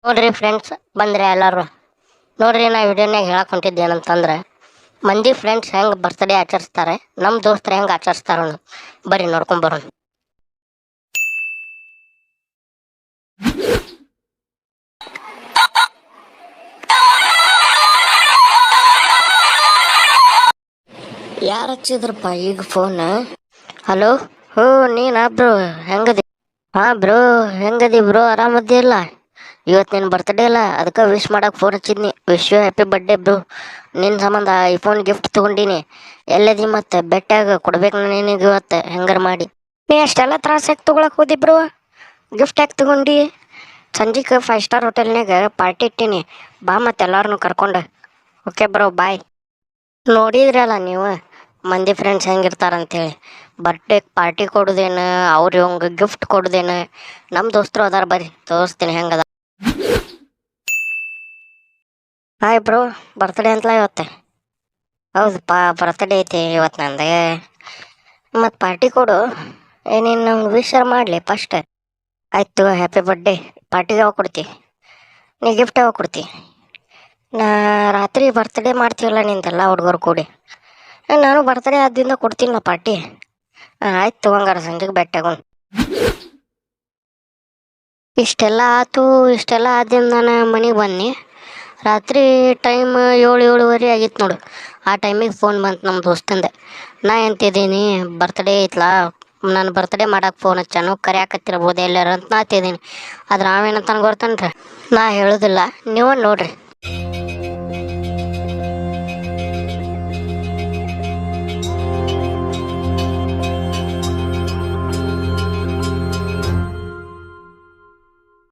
ನೋಡ್ರಿ ಫ್ರೆಂಡ್ಸ್ ಬಂದ್ರೆ ಎಲ್ಲರೂ ನೋಡ್ರಿ. ನಾ ವಿಡಿಯೋನಾಗ ಹೇಳಕ್ ಹೊಂಟಿದ್ದೆ ಏನಂತಂದ್ರೆ ಮಂದಿ ಫ್ರೆಂಡ್ಸ್ ಹೆಂಗೆ ಬರ್ತ್ಡೇ ಆಚರಿಸ್ತಾರೆ, ನಮ್ಮ ದೋಸ್ತರು ಹೆಂಗೆ ಆಚರಿಸ್ತಾರ ಬರ್ರಿ ನೋಡ್ಕೊಂಬರೋಣ. ಯಾರು ಹಚ್ಚಿದ್ರಪ್ಪ ಈಗ ಫೋನ್? ಹಲೋ, ಹೋ ನೀನಾ ಬ್ರೋ? ಹೆಂಗದಿ? ಹಾಂ ಬ್ರೋ, ಹೆಂಗದಿ ಬ್ರೋ? ಆರಾಮದಿಲ್ಲ? ಇವತ್ತು ನಿನ್ನ ಬರ್ತ್ಡೇ ಅಲ್ಲ, ಅದಕ್ಕೆ ವಿಶ್ ಮಾಡಕ್ಕೆ ಫೋನ್ ಹಚ್ಚಿದ್ನಿ. Wish you happy birthday bro. ನಿನ್ನ ಸಂಬಂಧ ಐಫೋನ್ ಗಿಫ್ಟ್ ತೊಗೊಂಡಿನಿ. ಎಲ್ಲದಿ ಮತ್ತೆ ಬೆಟ್ಟಾಗ ಕೊಡ್ಬೇಕು ನಿನಗೆ ಇವತ್ತು ಹೆಂಗಾರ ಮಾಡಿ. ನೀ ಅಷ್ಟೆಲ್ಲ ತ್ರಾಸ ಯಾಕೆ ತೊಗೊಳಕ್ಕೆ ಹೋದಿ ಬ್ರೋ? ಗಿಫ್ಟ್ ಯಾಕೆ ತೊಗೊಂಡು? ಸಂಜೆಗೆ 5 ಸ್ಟಾರ್ ಹೋಟೆಲ್ನಾಗ ಪಾರ್ಟಿ ಇಟ್ಟೀನಿ, ಬಾ ಮತ್ತೆ ಎಲ್ಲಾರನ್ನೂ ಕರ್ಕೊಂಡು. ಓಕೆ ಬ್ರೋ, ಬಾಯ್. ನೋಡಿದ್ರಲ್ಲ ನೀವು ಮಂದಿ ಫ್ರೆಂಡ್ಸ್ ಹೆಂಗಿರ್ತಾರಂತೇಳಿ. ಬರ್ಡೇ ಪಾರ್ಟಿ ಕೊಡೋದೇನು, ಅವ್ರು ಇವಂಗೆ ಗಿಫ್ಟ್ ಕೊಡೋದೇನು. ನಮ್ಮ ದೋಸ್ತರು ಅದಾರ, ಬರ್ರಿ ತೋರಿಸ್ತೀನಿ ಹೆಂಗದ. ಹಾಯ್ ಬ್ರೋ, ಬರ್ತ್ಡೇ ಅಂತಲ ಇವತ್ತು? ಹೌದಪ್ಪ, ಬರ್ತ್ಡೇ ಐತಿ ಇವತ್ತು ನಂದು. ಮತ್ತು ಪಾರ್ಟಿ ಕೊಡು. ನೀನು ನಮ್ಗೆ ವಿಶರ್ ಮಾಡಲಿ ಫಸ್ಟ್. ಆಯ್ತು, ಹ್ಯಾಪಿ ಬರ್ಡೇ. ಪಾರ್ಟಿಗೆ ಯಾವಾಗ ಕೊಡ್ತಿ? ನೀ ಗಿಫ್ಟ್ ಯಾವಾಗ ಕೊಡ್ತಿ? ನಾ ರಾತ್ರಿ ಬರ್ತ್ಡೇ ಮಾಡ್ತೀವಲ್ಲ ನಿಂದೆಲ್ಲ ಹುಡುಗರು ಕೂಡಿ. ನಾನು ಬರ್ತ್ಡೇ ಆದಿಂದ ಕೊಡ್ತೀನಲ್ಲ ಪಾರ್ಟಿ. ಆಯ್ತು ತೊಗೊಂಗಾರ, ಸಂಜೆಗೆ ಬೆಟ್ಟಾಗೋಣ. ಇಷ್ಟೆಲ್ಲ ಆದಿಂದ ನಾನು ಮನೆಗೆ ಬನ್ನಿ. ರಾತ್ರಿ ಟೈಮ್ 7-7:30 ಆಗಿತ್ತು ನೋಡು. ಆ ಟೈಮಿಗೆ ಫೋನ್ ಬಂತು ನಮ್ಮ ದೋಸ್ತಂದೆ. ನಾ ಎಂತಿದ್ದೀನಿ, ಬರ್ತ್ಡೇ ಐತ್ಲಾ, ನಾನು ಬರ್ತ್ಡೇ ಮಾಡಕ್ಕೆ ಫೋನ್ ಹಚ್ಚಾನು, ಕರೆಯಾಕತ್ತಿರ್ಬೋದು ಎಲ್ಲಾರು ಅಂತ ನಾ ಅಂತಿದ್ದೀನಿ. ಆದ್ರೆ ನಾವೇನಂತ ಗೊತ್ತನ್ರಿ, ನಾ ಹೇಳೋದಿಲ್ಲ, ನೀವು ನೋಡ್ರಿ.